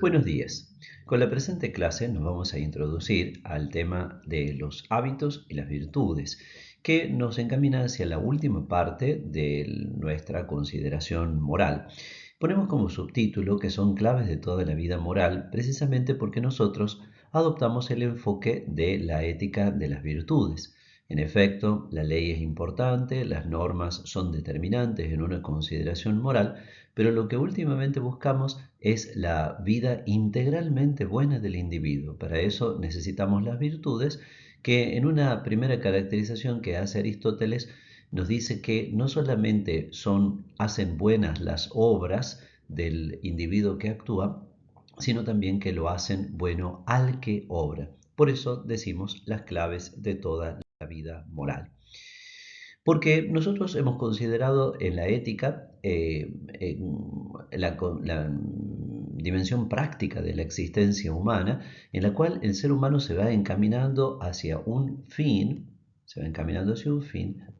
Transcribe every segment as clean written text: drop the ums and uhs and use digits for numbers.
Buenos días. Con la presente clase nos vamos a introducir al tema de los hábitos y las virtudes, que nos encamina hacia la última parte de nuestra consideración moral. Ponemos como subtítulo que son claves de toda la vida moral, precisamente porque nosotros adoptamos el enfoque de la ética de las virtudes. En efecto, la ley es importante, las normas son determinantes en una consideración moral, pero lo que últimamente buscamos es la vida integralmente buena del individuo. Para eso necesitamos las virtudes, que en una primera caracterización que hace Aristóteles nos dice que no solamente hacen buenas las obras del individuo que actúa, sino también que lo hacen bueno al que obra. Por eso decimos las claves de toda la vida moral. Porque nosotros hemos considerado en la ética la dimensión práctica de la existencia humana, en la cual el ser humano se va encaminando hacia un fin,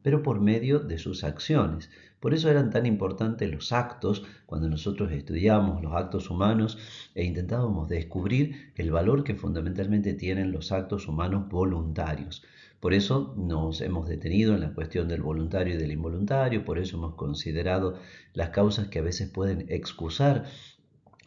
pero por medio de sus acciones. Por eso eran tan importantes los actos cuando nosotros estudiamos los actos humanos e intentábamos descubrir el valor que fundamentalmente tienen los actos humanos voluntarios. Por eso nos hemos detenido en la cuestión del voluntario y del involuntario, por eso hemos considerado las causas que a veces pueden excusar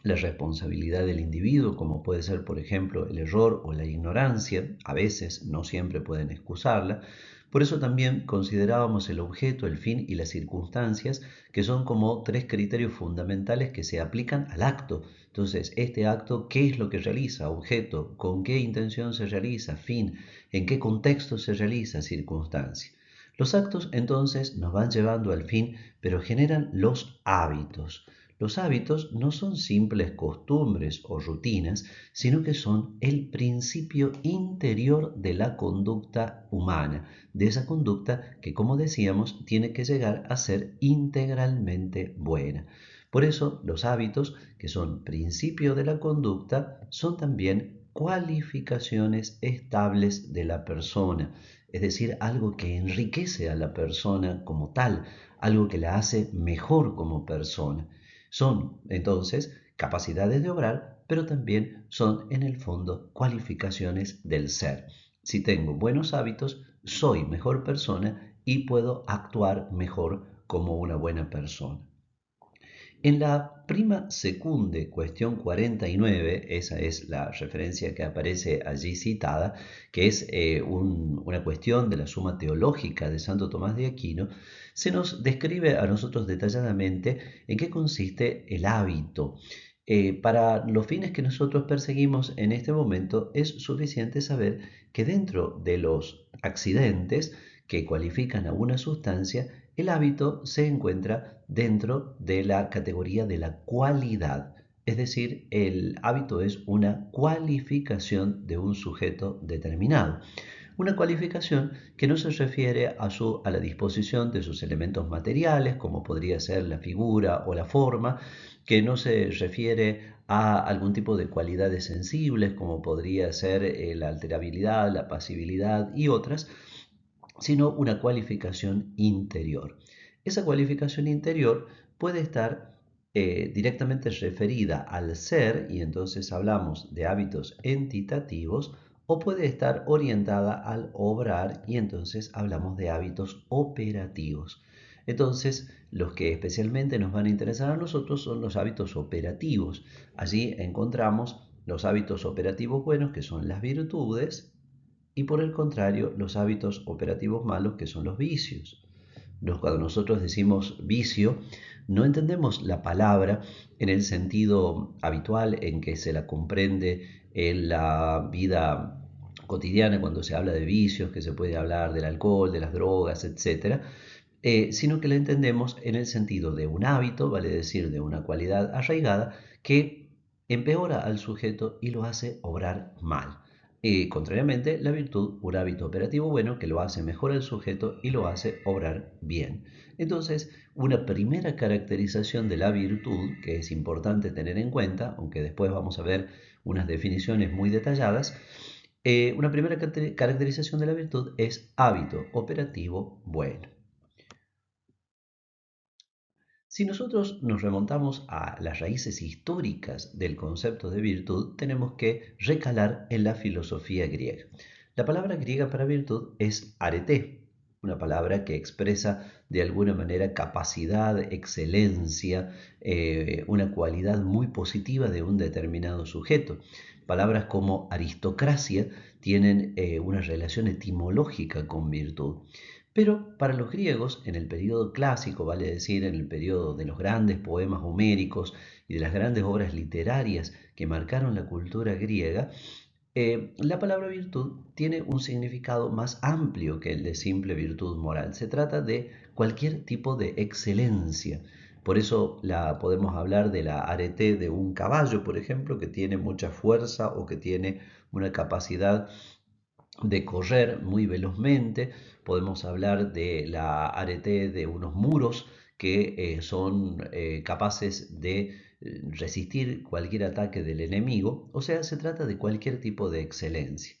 la responsabilidad del individuo, como puede ser, por ejemplo, el error o la ignorancia, a veces, no siempre pueden excusarla. Por eso también considerábamos el objeto, el fin y las circunstancias, que son como tres criterios fundamentales que se aplican al acto. Entonces, este acto, ¿qué es lo que realiza? Objeto, ¿con qué intención se realiza? Fin, ¿en qué contexto se realiza? Circunstancia. Los actos entonces nos van llevando al fin, pero generan los hábitos. Los hábitos no son simples costumbres o rutinas, sino que son el principio interior de la conducta humana, de esa conducta que, como decíamos, tiene que llegar a ser integralmente buena. Por eso, los hábitos, que son principio de la conducta, son también cualificaciones estables de la persona, es decir, algo que enriquece a la persona como tal, algo que la hace mejor como persona. Son entonces capacidades de obrar, pero también son en el fondo cualificaciones del ser. Si tengo buenos hábitos, soy mejor persona y puedo actuar mejor como una buena persona. En la prima secunde, cuestión 49, esa es la referencia que aparece allí citada, que es una cuestión de la Suma Teológica de Santo Tomás de Aquino, se nos describe a nosotros detalladamente en qué consiste el hábito. Para los fines que nosotros perseguimos en este momento es suficiente saber que dentro de los accidentes que cualifican a una sustancia, el hábito se encuentra dentro de la categoría de la cualidad, es decir, el hábito es una cualificación de un sujeto determinado. Una cualificación que no se refiere a la disposición de sus elementos materiales, como podría ser la figura o la forma, que no se refiere a algún tipo de cualidades sensibles, como podría ser la alterabilidad, la pasibilidad y otras, sino una cualificación interior. Esa cualificación interior puede estar directamente referida al ser, y entonces hablamos de hábitos entitativos, o puede estar orientada al obrar, y entonces hablamos de hábitos operativos. Entonces, los que especialmente nos van a interesar a nosotros son los hábitos operativos. Allí encontramos los hábitos operativos buenos, que son las virtudes, y por el contrario, los hábitos operativos malos, que son los vicios. Cuando nosotros decimos vicio, no entendemos la palabra en el sentido habitual en que se la comprende en la vida cotidiana cuando se habla de vicios, que se puede hablar del alcohol, de las drogas, etcétera, sino que la entendemos en el sentido de un hábito, vale decir, de una cualidad arraigada, que empeora al sujeto y lo hace obrar mal. Contrariamente, la virtud, un hábito operativo bueno que lo hace mejor al sujeto y lo hace obrar bien. Entonces, una primera caracterización de la virtud, que es importante tener en cuenta, aunque después vamos a ver unas definiciones muy detalladas, una primera caracterización de la virtud es hábito operativo bueno. Si nosotros nos remontamos a las raíces históricas del concepto de virtud, tenemos que recalar en la filosofía griega. La palabra griega para virtud es arete, una palabra que expresa de alguna manera capacidad, excelencia, una cualidad muy positiva de un determinado sujeto. Palabras como aristocracia tienen una relación etimológica con virtud. Pero para los griegos, en el periodo clásico, vale decir, en el periodo de los grandes poemas homéricos y de las grandes obras literarias que marcaron la cultura griega, la palabra virtud tiene un significado más amplio que el de simple virtud moral. Se trata de cualquier tipo de excelencia. Por eso podemos hablar de la arete de un caballo, por ejemplo, que tiene mucha fuerza o que tiene una capacidad de correr muy velozmente. Podemos hablar de la arete de unos muros que son capaces de resistir cualquier ataque del enemigo. O sea, se trata de cualquier tipo de excelencia.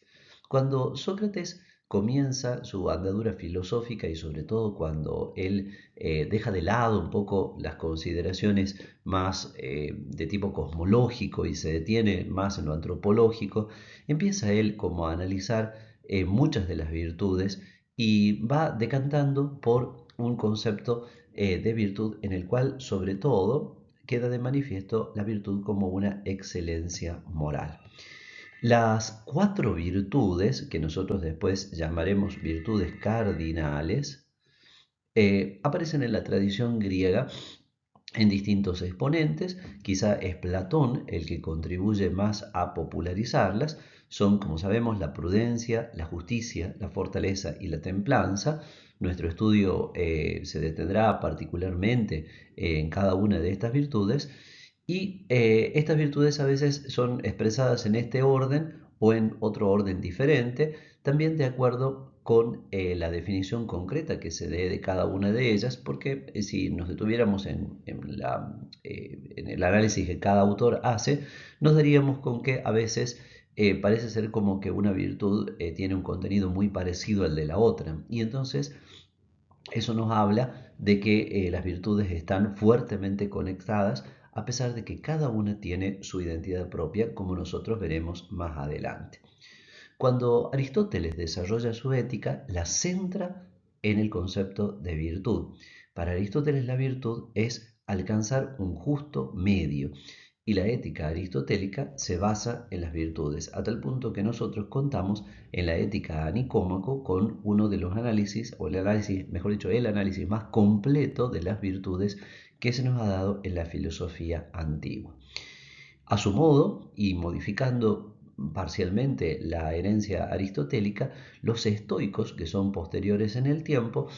Cuando Sócrates comienza su andadura filosófica y sobre todo cuando él deja de lado un poco las consideraciones más de tipo cosmológico y se detiene más en lo antropológico, empieza él como a analizar muchas de las virtudes y va decantando por un concepto de virtud en el cual sobre todo queda de manifiesto la virtud como una excelencia moral. Las cuatro virtudes, que nosotros después llamaremos virtudes cardinales, aparecen en la tradición griega en distintos exponentes. Quizá es Platón el que contribuye más a popularizarlas. Son, como sabemos, la prudencia, la justicia, la fortaleza y la templanza. Nuestro estudio se detendrá particularmente en cada una de estas virtudes y estas virtudes a veces son expresadas en este orden o en otro orden diferente, también de acuerdo con la definición concreta que se dé de cada una de ellas, porque si nos detuviéramos en el análisis que cada autor hace, nos daríamos con que a veces parece ser como que una virtud tiene un contenido muy parecido al de la otra, y entonces eso nos habla de que las virtudes están fuertemente conectadas a pesar de que cada una tiene su identidad propia, como nosotros veremos más adelante. Cuando Aristóteles desarrolla su ética, la centra en el concepto de virtud. Para Aristóteles la virtud es alcanzar un justo medio y la ética aristotélica se basa en las virtudes, a tal punto que nosotros contamos en la ética a Nicómaco con uno de los análisis, o el análisis, mejor dicho, el análisis más completo de las virtudes que se nos ha dado en la filosofía antigua. A su modo, y modificando parcialmente la herencia aristotélica, los estoicos, que son posteriores en el tiempo,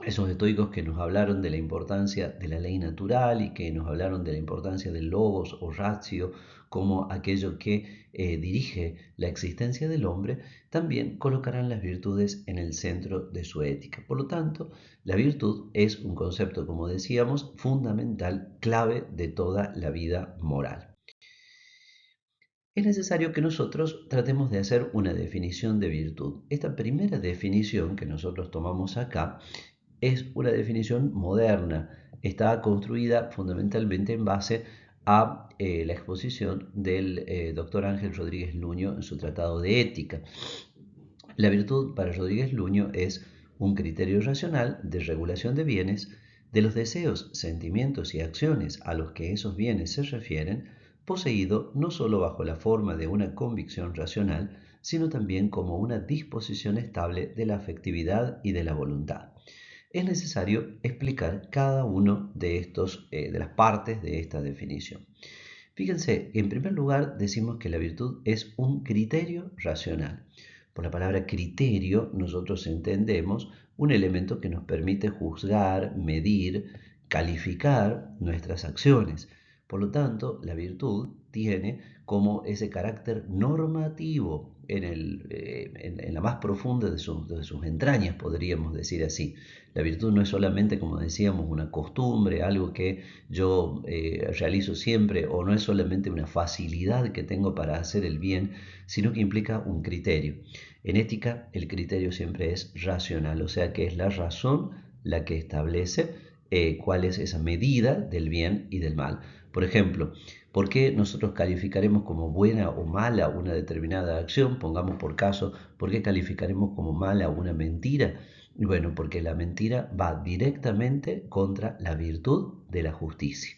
esos estoicos que nos hablaron de la importancia de la ley natural y que nos hablaron de la importancia del logos o ratio como aquello que dirige la existencia del hombre, también colocarán las virtudes en el centro de su ética. Por lo tanto, la virtud es un concepto, como decíamos, fundamental, clave de toda la vida moral. Es necesario que nosotros tratemos de hacer una definición de virtud. Esta primera definición que nosotros tomamos acá es una definición moderna. Está construida fundamentalmente en base a la exposición del doctor Ángel Rodríguez Luño en su Tratado de Ética. La virtud para Rodríguez Luño es un criterio racional de regulación de bienes, de los deseos, sentimientos y acciones a los que esos bienes se refieren, poseído no sólo bajo la forma de una convicción racional, sino también como una disposición estable de la afectividad y de la voluntad. Es necesario explicar cada uno de las partes de esta definición. Fíjense, en primer lugar decimos que la virtud es un criterio racional. Por la palabra criterio nosotros entendemos un elemento que nos permite juzgar, medir, calificar nuestras acciones. Por lo tanto, la virtud tiene como ese carácter normativo en la más profunda de sus entrañas, podríamos decir así. La virtud no es solamente, como decíamos, una costumbre, algo que yo realizo siempre, o no es solamente una facilidad que tengo para hacer el bien, sino que implica un criterio. En ética el criterio siempre es racional, o sea que es la razón la que establece cuál es esa medida del bien y del mal. Por ejemplo, ¿por qué nosotros calificaremos como buena o mala una determinada acción? Pongamos por caso, ¿por qué calificaremos como mala una mentira? Bueno, porque la mentira va directamente contra la virtud de la justicia.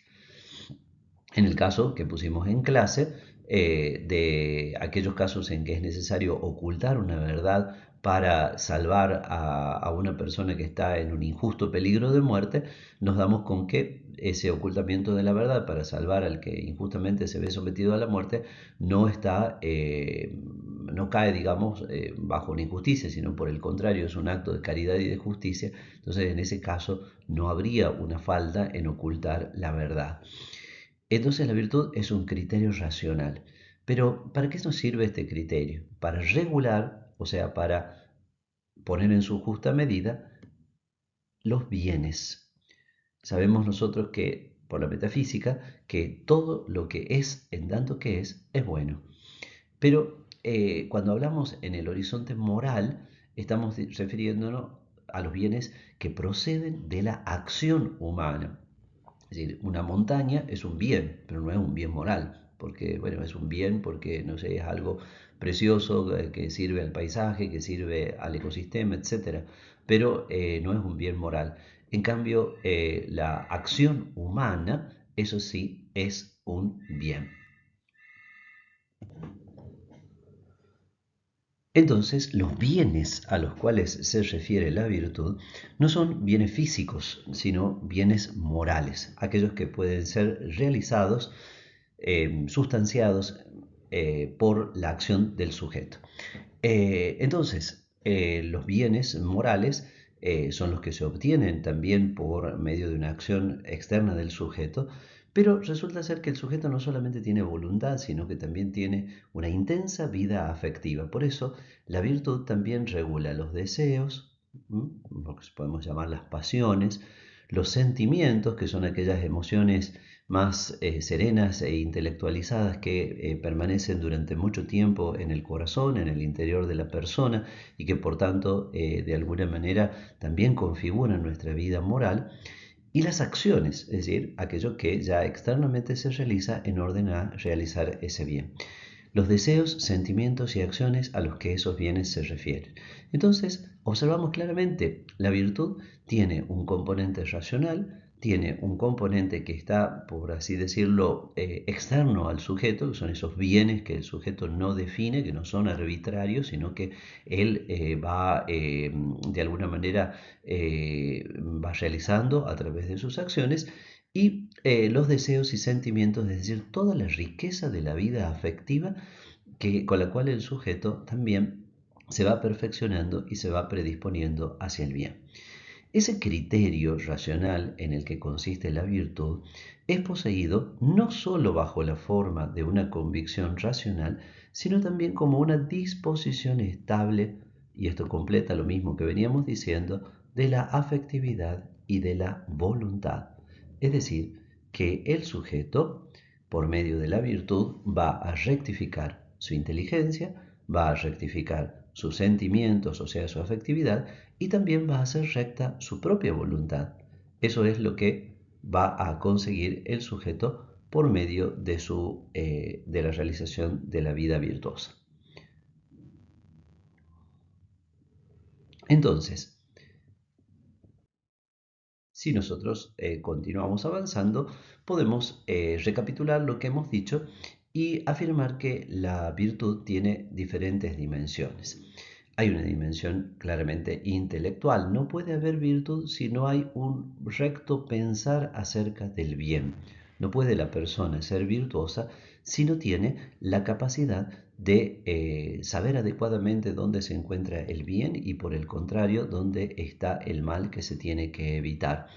En el caso que pusimos en clase, de aquellos casos en que es necesario ocultar una verdad para salvar a una persona que está en un injusto peligro de muerte, nos damos con que ese ocultamiento de la verdad para salvar al que injustamente se ve sometido a la muerte no está, no cae, digamos, bajo una injusticia, sino por el contrario es un acto de caridad y de justicia. Entonces, en ese caso, no habría una falta en ocultar la verdad. Entonces la virtud es un criterio racional. Pero ¿para qué nos sirve este criterio? Para regular, o sea, para poner en su justa medida los bienes. Sabemos nosotros que, por la metafísica, que todo lo que es en tanto que es bueno. Pero cuando hablamos en el horizonte moral, estamos refiriéndonos a los bienes que proceden de la acción humana. Es decir, una montaña es un bien, pero no es un bien moral, porque, bueno, es un bien porque, no sé, es algo precioso que sirve al paisaje, que sirve al ecosistema, etcétera, pero no es un bien moral. En cambio, la acción humana, eso sí, es un bien. Entonces, los bienes a los cuales se refiere la virtud no son bienes físicos, sino bienes morales, aquellos que pueden ser realizados, sustanciados por la acción del sujeto. Entonces, los bienes morales son los que se obtienen también por medio de una acción externa del sujeto, pero resulta ser que el sujeto no solamente tiene voluntad, sino que también tiene una intensa vida afectiva. Por eso, la virtud también regula los deseos, lo que podemos llamar las pasiones, los sentimientos, que son aquellas emociones más serenas e intelectualizadas que permanecen durante mucho tiempo en el corazón, en el interior de la persona y que por tanto de alguna manera también configuran nuestra vida moral. Y las acciones, es decir, aquello que ya externamente se realiza en orden a realizar ese bien. Los deseos, sentimientos y acciones a los que esos bienes se refieren. Entonces, observamos claramente, la virtud tiene un componente racional, tiene un componente que está, por así decirlo, externo al sujeto, que son esos bienes que el sujeto no define, que no son arbitrarios, sino que él va de alguna manera va realizando a través de sus acciones, y los deseos y sentimientos, es decir, toda la riqueza de la vida afectiva con la cual el sujeto también se va perfeccionando y se va predisponiendo hacia el bien. Ese criterio racional en el que consiste la virtud es poseído no sólo bajo la forma de una convicción racional, sino también como una disposición estable, y esto completa lo mismo que veníamos diciendo, de la afectividad y de la voluntad. Es decir, que el sujeto, por medio de la virtud, va a rectificar su inteligencia, va a rectificar sus sentimientos, o sea, su afectividad, y también va a hacer recta su propia voluntad. Eso es lo que va a conseguir el sujeto por medio de la realización de la vida virtuosa. Entonces, si nosotros continuamos avanzando, podemos recapitular lo que hemos dicho y afirmar que la virtud tiene diferentes dimensiones. Hay una dimensión claramente intelectual. No puede haber virtud si no hay un recto pensar acerca del bien. No puede la persona ser virtuosa si no tiene la capacidad de saber adecuadamente dónde se encuentra el bien y por el contrario dónde está el mal que se tiene que evitar.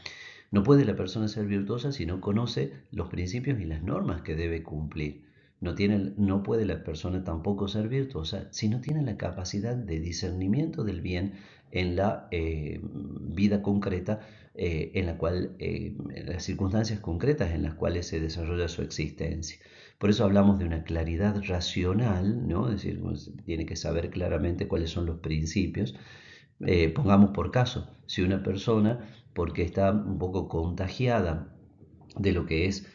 No puede la persona ser virtuosa si no conoce los principios y las normas que debe cumplir. No puede la persona tampoco ser virtuosa si no tiene la capacidad de discernimiento del bien en la vida concreta, en las circunstancias concretas en las cuales se desarrolla su existencia. Por eso hablamos de una claridad racional, ¿no? Es decir, uno tiene que saber claramente cuáles son los principios. Pongamos por caso, si una persona porque está un poco contagiada de lo que es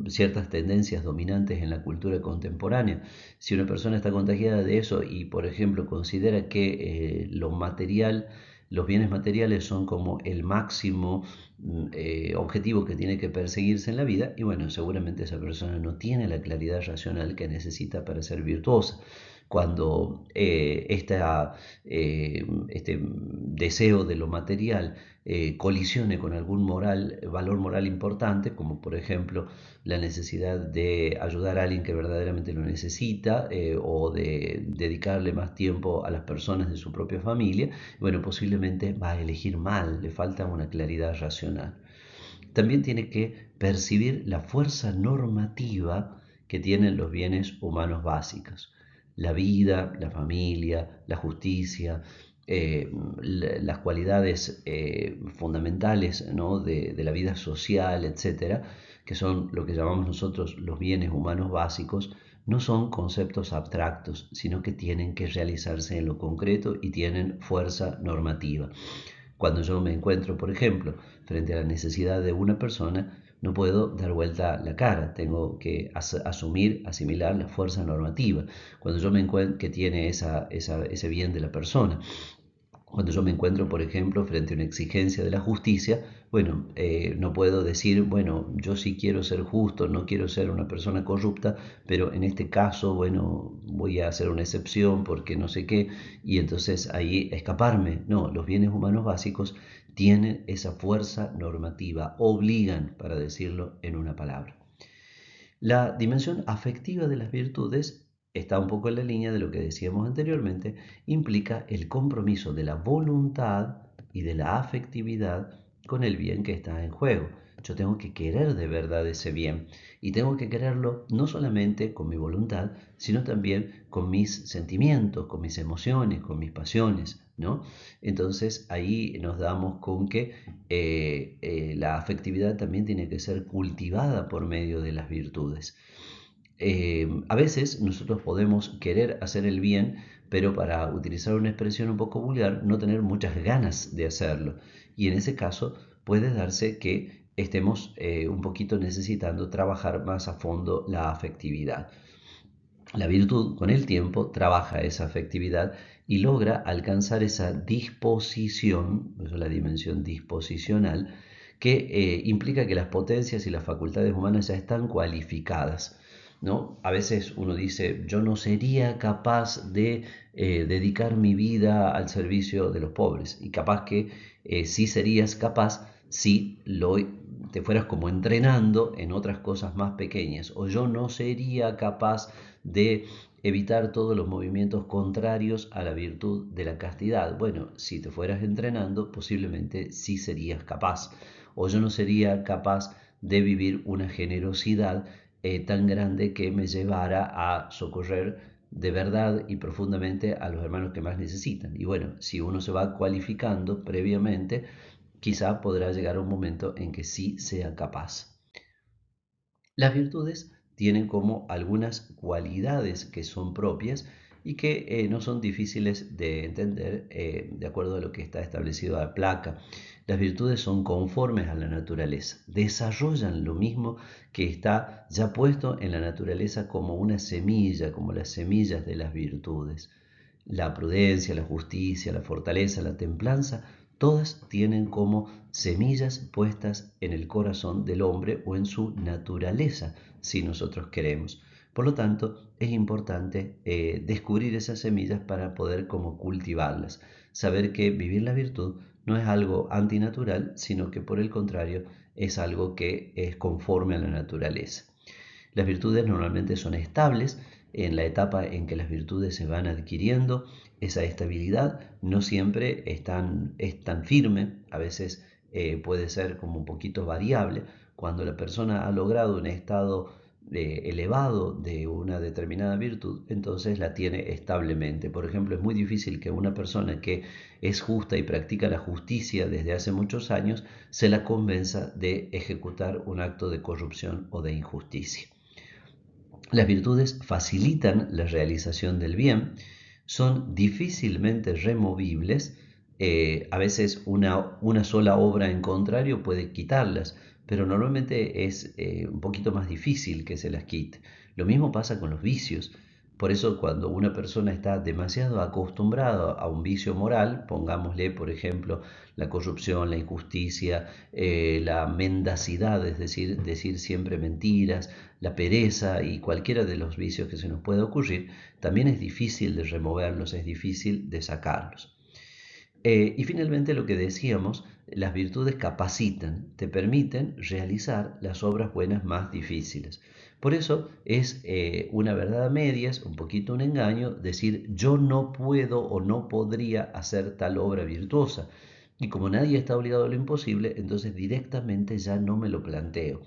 ciertas tendencias dominantes en la cultura contemporánea. Si una persona está contagiada de eso y, por ejemplo, considera que lo material, los bienes materiales son como el máximo objetivo que tiene que perseguirse en la vida, y bueno, seguramente esa persona no tiene la claridad racional que necesita para ser virtuosa. Cuando este deseo de lo material colisione con algún valor moral importante, como por ejemplo la necesidad de ayudar a alguien que verdaderamente lo necesita, o de dedicarle más tiempo a las personas de su propia familia, bueno, posiblemente va a elegir mal, le falta una claridad racional. También tiene que percibir la fuerza normativa que tienen los bienes humanos básicos: la vida, la familia, la justicia, las cualidades fundamentales, ¿no?, de la vida social, etcétera, que son lo que llamamos nosotros los bienes humanos básicos. No son conceptos abstractos, sino que tienen que realizarse en lo concreto y tienen fuerza normativa. Cuando yo me encuentro, por ejemplo, frente a la necesidad de una persona, no puedo dar vuelta la cara, tengo que asumir, asimilar la fuerza normativa. Cuando yo me encuentro que tiene ese bien de la persona, cuando yo me encuentro, por ejemplo, frente a una exigencia de la justicia, bueno, no puedo decir, bueno, yo sí quiero ser justo, no quiero ser una persona corrupta, pero en este caso, bueno, voy a hacer una excepción porque no sé qué, y entonces ahí escaparme. No, los bienes humanos básicos tienen esa fuerza normativa, obligan, para decirlo en una palabra. La dimensión afectiva de las virtudes está un poco en la línea de lo que decíamos anteriormente, implica el compromiso de la voluntad y de la afectividad con el bien que está en juego. Yo tengo que querer de verdad ese bien, y tengo que quererlo no solamente con mi voluntad, sino también con mis sentimientos, con mis emociones, con mis pasiones, ¿no? Entonces ahí nos damos con que la afectividad también tiene que ser cultivada por medio de las virtudes. A veces nosotros podemos querer hacer el bien, pero, para utilizar una expresión un poco vulgar, no tener muchas ganas de hacerlo. Y en ese caso puede darse que estemos un poquito necesitando trabajar más a fondo la afectividad. La virtud, con el tiempo, trabaja esa afectividad y logra alcanzar esa disposición, eso es la dimensión disposicional, que implica que las potencias y las facultades humanas ya están cualificadas, ¿no? A veces uno dice, yo no sería capaz de dedicar mi vida al servicio de los pobres, y capaz que sí serías capaz si te fueras como entrenando en otras cosas más pequeñas. O yo no sería capaz de evitar todos los movimientos contrarios a la virtud de la castidad. Bueno, si te fueras entrenando, posiblemente sí serías capaz. O yo no sería capaz de vivir una generosidad tan grande que me llevara a socorrer de verdad y profundamente a los hermanos que más necesitan. Y bueno, si uno se va cualificando previamente, quizá podrá llegar un momento en que sí sea capaz. Las virtudes tienen como algunas cualidades que son propias y que no son difíciles de entender, de acuerdo a lo que está establecido a la placa. Las virtudes son conformes a la naturaleza, desarrollan lo mismo que está ya puesto en la naturaleza como una semilla, como las semillas de las virtudes. La prudencia, la justicia, la fortaleza, la templanza, todas tienen como semillas puestas en el corazón del hombre o en su naturaleza, si nosotros queremos. Por lo tanto, es importante descubrir esas semillas para poder como cultivarlas. Saber que vivir la virtud no es algo antinatural, sino que por el contrario es algo que es conforme a la naturaleza. Las virtudes normalmente son estables. En la etapa en que las virtudes se van adquiriendo, esa estabilidad no siempre es tan firme, a veces puede ser como un poquito variable. Cuando la persona ha logrado un estado elevado de una determinada virtud, entonces la tiene establemente. Por ejemplo, es muy difícil que una persona que es justa y practica la justicia desde hace muchos años se la convenza de ejecutar un acto de corrupción o de injusticia. Las virtudes facilitan la realización del bien, son difícilmente removibles, A veces una sola obra en contrario puede quitarlas, pero normalmente es un poquito más difícil que se las quite. Lo mismo pasa con los vicios. Por eso cuando una persona está demasiado acostumbrada a un vicio moral, pongámosle por ejemplo la corrupción, la injusticia, la mendacidad, es decir, decir siempre mentiras, la pereza y cualquiera de los vicios que se nos pueda ocurrir, también es difícil de removerlos, es difícil de sacarlos. Y finalmente lo que decíamos, las virtudes capacitan, te permiten realizar las obras buenas más difíciles. Por eso es una verdad a medias, un poquito un engaño, decir yo no puedo o no podría hacer tal obra virtuosa. Y como nadie está obligado a lo imposible, entonces directamente ya no me lo planteo.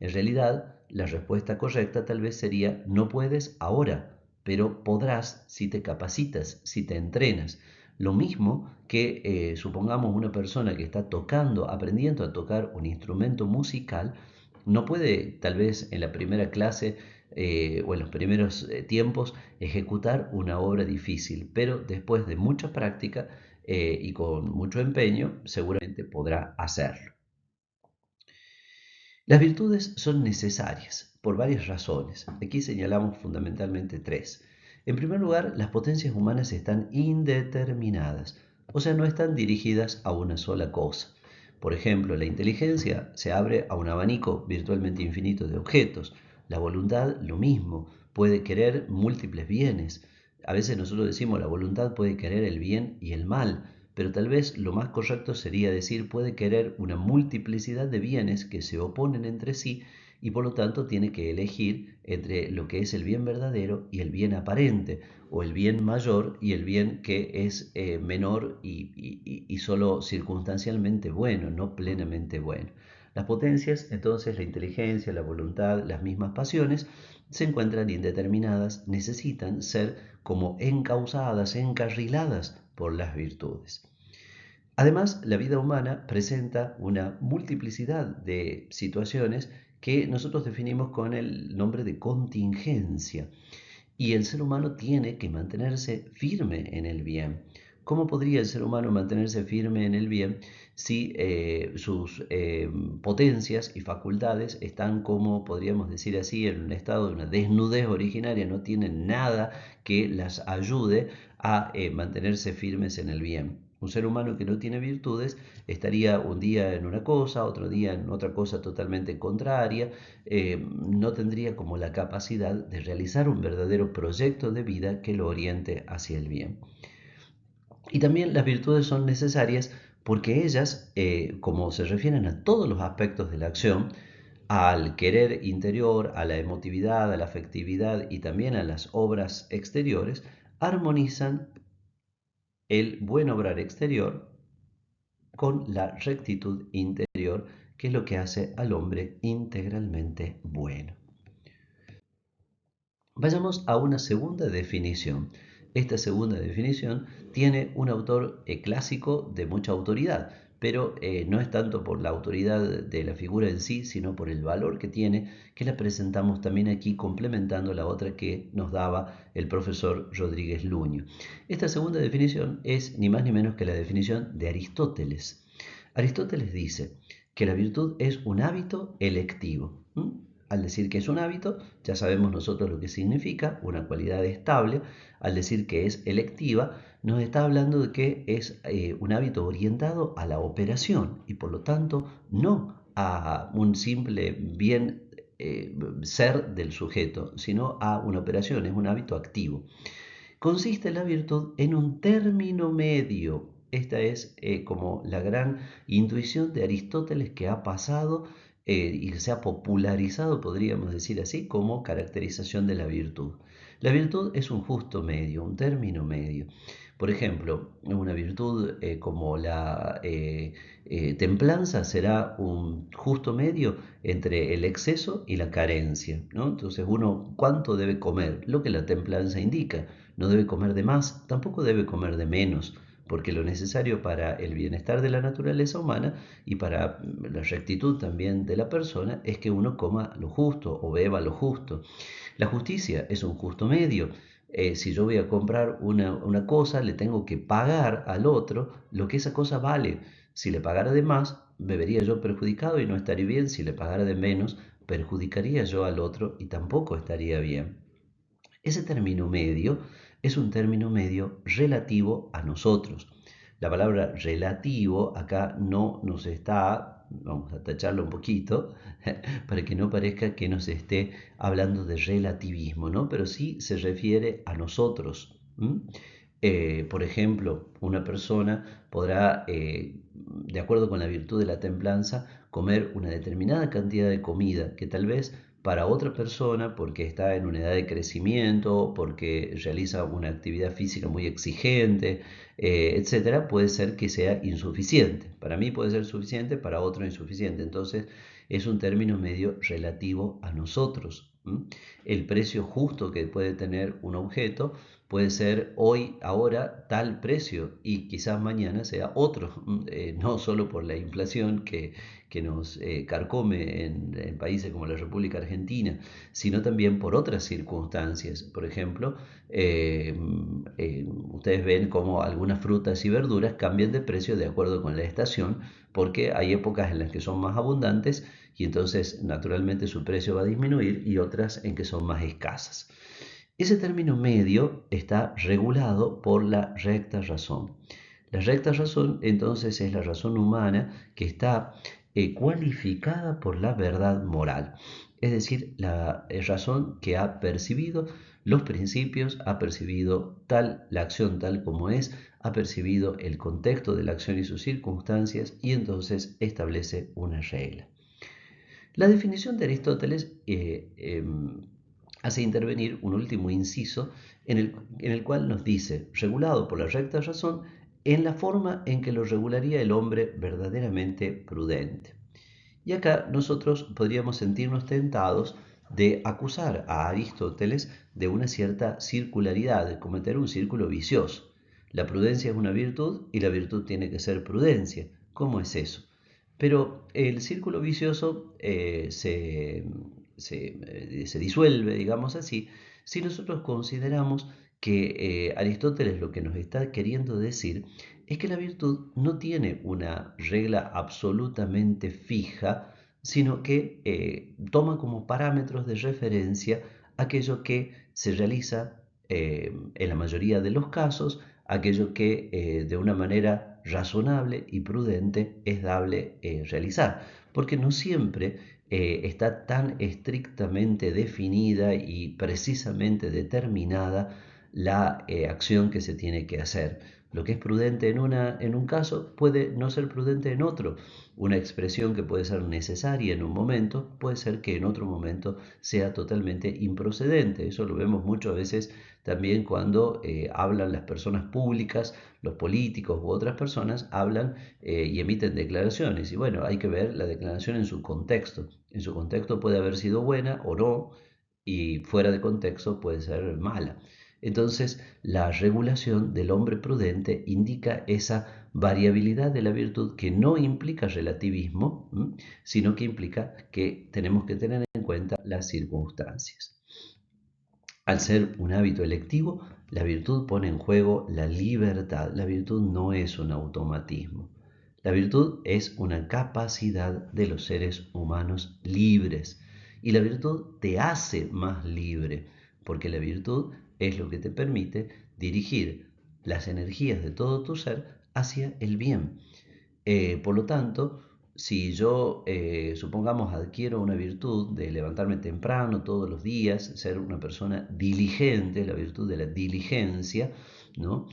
En realidad, la respuesta correcta tal vez sería no puedes ahora, pero podrás si te capacitas, si te entrenas. Lo mismo que supongamos una persona que está tocando, aprendiendo a tocar un instrumento musical, no puede tal vez en la primera clase o en los primeros tiempos ejecutar una obra difícil, pero después de mucha práctica y con mucho empeño seguramente podrá hacerlo. Las virtudes son necesarias por varias razones. Aquí señalamos fundamentalmente tres. En primer lugar, las potencias humanas están indeterminadas, o sea, no están dirigidas a una sola cosa. Por ejemplo, la inteligencia se abre a un abanico virtualmente infinito de objetos. La voluntad, lo mismo, puede querer múltiples bienes. A veces nosotros decimos la voluntad puede querer el bien y el mal, pero tal vez lo más correcto sería decir puede querer una multiplicidad de bienes que se oponen entre sí y por lo tanto tiene que elegir entre lo que es el bien verdadero y el bien aparente, o el bien mayor y el bien que es menor y solo circunstancialmente bueno, no plenamente bueno. Las potencias, entonces la inteligencia, la voluntad, las mismas pasiones, se encuentran indeterminadas, necesitan ser como encausadas, encarriladas por las virtudes. Además, la vida humana presenta una multiplicidad de situaciones que nosotros definimos con el nombre de contingencia. Y el ser humano tiene que mantenerse firme en el bien. ¿Cómo podría el ser humano mantenerse firme en el bien si sus potencias y facultades están, como podríamos decir así, en un estado de una desnudez originaria, no tienen nada que las ayude a mantenerse firmes en el bien? Un ser humano que no tiene virtudes estaría un día en una cosa, otro día en otra cosa totalmente contraria, no tendría como la capacidad de realizar un verdadero proyecto de vida que lo oriente hacia el bien. Y también las virtudes son necesarias porque ellas, como se refieren a todos los aspectos de la acción, al querer interior, a la emotividad, a la afectividad y también a las obras exteriores, armonizan el buen obrar exterior con la rectitud interior, que es lo que hace al hombre integralmente bueno. Vayamos a una segunda definición. Esta segunda definición tiene un autor clásico de mucha autoridad, pero no es tanto por la autoridad de la figura en sí, sino por el valor que tiene, que la presentamos también aquí complementando la otra que nos daba el profesor Rodríguez Luño. Esta segunda definición es ni más ni menos que la definición de Aristóteles. Aristóteles dice que la virtud es un hábito electivo. Al decir que es un hábito, ya sabemos nosotros lo que significa, una cualidad estable. Al decir que es electiva, nos está hablando de que es un hábito orientado a la operación y por lo tanto no a un simple bien ser del sujeto, sino a una operación, es un hábito activo. Consiste la virtud en un término medio. Esta es como la gran intuición de Aristóteles que ha pasado y se ha popularizado, podríamos decir así, como caracterización de la virtud. La virtud es un justo medio, un término medio. Por ejemplo, una virtud como la templanza será un justo medio entre el exceso y la carencia, ¿no? Entonces uno, ¿cuánto debe comer? Lo que la templanza indica. No debe comer de más, tampoco debe comer de menos, porque lo necesario para el bienestar de la naturaleza humana y para la rectitud también de la persona es que uno coma lo justo o beba lo justo. La justicia es un justo medio. Si yo voy a comprar una cosa, le tengo que pagar al otro lo que esa cosa vale. Si le pagara de más, me vería yo perjudicado y no estaría bien. Si le pagara de menos, perjudicaría yo al otro y tampoco estaría bien. Ese término medio es un término medio relativo a nosotros. La palabra relativo acá no nos está, vamos a tacharlo un poquito, para que no parezca que nos esté hablando de relativismo, ¿no? Pero sí se refiere a nosotros. Por ejemplo, una persona podrá, de acuerdo con la virtud de la templanza, comer una determinada cantidad de comida que tal vez para otra persona, porque está en una edad de crecimiento, porque realiza una actividad física muy exigente, etcétera, puede ser que sea insuficiente. Para mí puede ser suficiente, para otro insuficiente. Entonces es un término medio relativo a nosotros. El precio justo que puede tener un objeto puede ser hoy, ahora, tal precio y quizás mañana sea otro, no solo por la inflación que nos carcome en países como la República Argentina, sino también por otras circunstancias. Por ejemplo, ustedes ven cómo algunas frutas y verduras cambian de precio de acuerdo con la estación, porque hay épocas en las que son más abundantes y entonces naturalmente su precio va a disminuir y otras en que son más escasas. Ese término medio está regulado por la recta razón. La recta razón entonces es la razón humana que está cualificada por la verdad moral, es decir, la razón que ha percibido los principios, ha percibido la acción tal como es, ha percibido el contexto de la acción y sus circunstancias y entonces establece una regla. La definición de Aristóteles hace intervenir un último inciso en el cual nos dice, regulado por la recta razón, en la forma en que lo regularía el hombre verdaderamente prudente. Y acá nosotros podríamos sentirnos tentados de acusar a Aristóteles de una cierta circularidad, de cometer un círculo vicioso. La prudencia es una virtud y la virtud tiene que ser prudencia. ¿Cómo es eso? Pero el círculo vicioso se disuelve, digamos así, si nosotros consideramos que Aristóteles lo que nos está queriendo decir es que la virtud no tiene una regla absolutamente fija, sino que toma como parámetros de referencia aquello que se realiza en la mayoría de los casos, aquello que de una manera razonable y prudente es dable realizar, porque no siempre está tan estrictamente definida y precisamente determinada la acción que se tiene que hacer. Lo que es prudente en un caso puede no ser prudente en otro. Una expresión que puede ser necesaria en un momento puede ser que en otro momento sea totalmente improcedente. Eso lo vemos muchas veces también cuando hablan las personas públicas, los políticos u otras personas hablan y emiten declaraciones. Y bueno, hay que ver la declaración en su contexto. En su contexto puede haber sido buena o no, y fuera de contexto puede ser mala. Entonces, la regulación del hombre prudente indica esa variabilidad de la virtud que no implica relativismo, sino que implica que tenemos que tener en cuenta las circunstancias. Al ser un hábito electivo, la virtud pone en juego la libertad. La virtud no es un automatismo. La virtud es una capacidad de los seres humanos libres. Y la virtud te hace más libre, porque la virtud es lo que te permite dirigir las energías de todo tu ser hacia el bien. Por lo tanto, si yo, supongamos, adquiero una virtud de levantarme temprano todos los días, ser una persona diligente, la virtud de la diligencia, ¿no?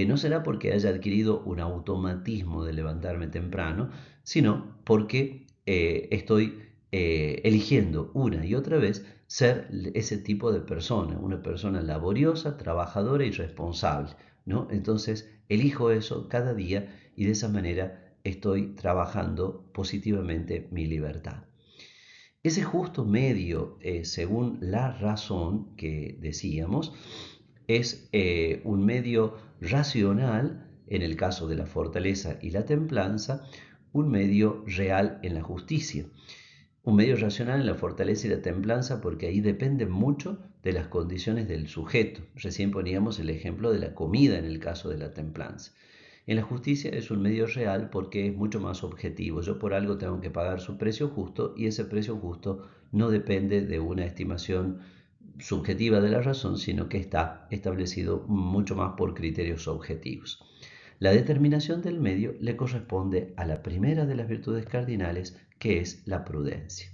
No será porque haya adquirido un automatismo de levantarme temprano, sino porque estoy eligiendo una y otra vez ser ese tipo de persona, una persona laboriosa, trabajadora y responsable, ¿no? Entonces, elijo eso cada día y de esa manera estoy trabajando positivamente mi libertad. Ese justo medio, según la razón que decíamos, es un medio racional en el caso de la fortaleza y la templanza, un medio real en la justicia. un medio racional en la fortaleza y la templanza porque ahí depende mucho de las condiciones del sujeto. Recién poníamos el ejemplo de la comida en el caso de la templanza. En la justicia es un medio real porque es mucho más objetivo. Yo por algo tengo que pagar su precio justo y ese precio justo no depende de una estimación subjetiva de la razón, sino que está establecido mucho más por criterios objetivos. La determinación del medio le corresponde a la primera de las virtudes cardinales, que es la prudencia.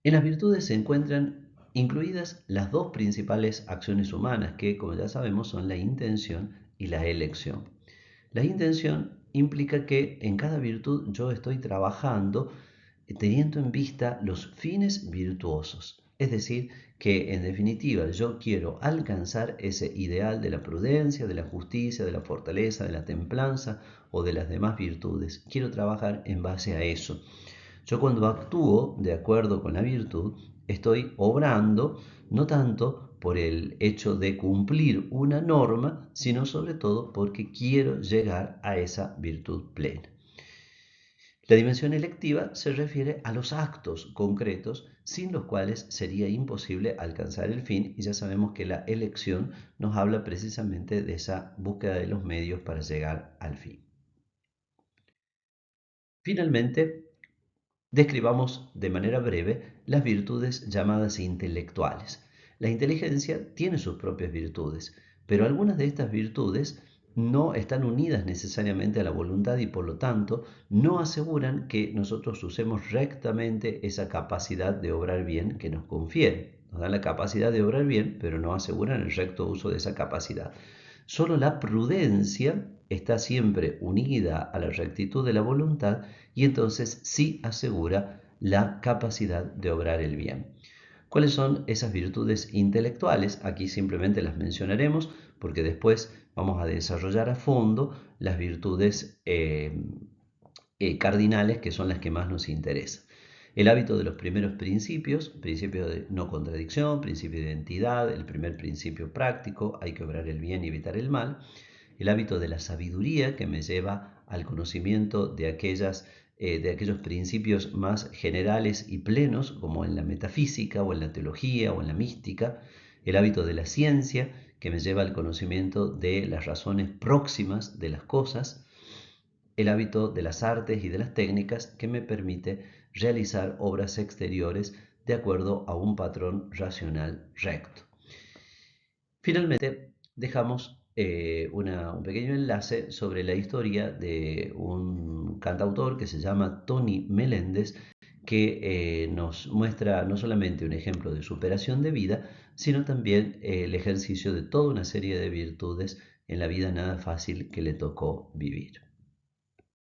En las virtudes se encuentran incluidas las dos principales acciones humanas, que como ya sabemos son la intención y la elección. La intención implica que en cada virtud yo estoy trabajando teniendo en vista los fines virtuosos. Es decir, que en definitiva yo quiero alcanzar ese ideal de la prudencia, de la justicia, de la fortaleza, de la templanza o de las demás virtudes. Quiero trabajar en base a eso. Yo cuando actúo de acuerdo con la virtud, estoy obrando no tanto por el hecho de cumplir una norma, sino sobre todo porque quiero llegar a esa virtud plena. La dimensión electiva se refiere a los actos concretos sin los cuales sería imposible alcanzar el fin, y ya sabemos que la elección nos habla precisamente de esa búsqueda de los medios para llegar al fin. Finalmente, describamos de manera breve las virtudes llamadas intelectuales. La inteligencia tiene sus propias virtudes, pero algunas de estas virtudes no están unidas necesariamente a la voluntad y por lo tanto no aseguran que nosotros usemos rectamente esa capacidad de obrar bien que nos confiere. Nos dan la capacidad de obrar bien, pero no aseguran el recto uso de esa capacidad. Solo la prudencia está siempre unida a la rectitud de la voluntad y entonces sí asegura la capacidad de obrar el bien. ¿Cuáles son esas virtudes intelectuales? Aquí simplemente las mencionaremos porque después vamos a desarrollar a fondo las virtudes cardinales, que son las que más nos interesan. El hábito de los primeros principios, principio de no contradicción, principio de identidad, el primer principio práctico, hay que obrar el bien y evitar el mal. El hábito de la sabiduría, que me lleva al conocimiento de aquellos principios más generales y plenos, como en la metafísica o en la teología o en la mística. El hábito de la ciencia, que me lleva al conocimiento de las razones próximas de las cosas. El hábito de las artes y de las técnicas, que me permite realizar obras exteriores de acuerdo a un patrón racional recto. Finalmente, dejamos un pequeño enlace sobre la historia de un cantautor que se llama Tony Meléndez, que nos muestra no solamente un ejemplo de superación de vida, sino también el ejercicio de toda una serie de virtudes en la vida nada fácil que le tocó vivir.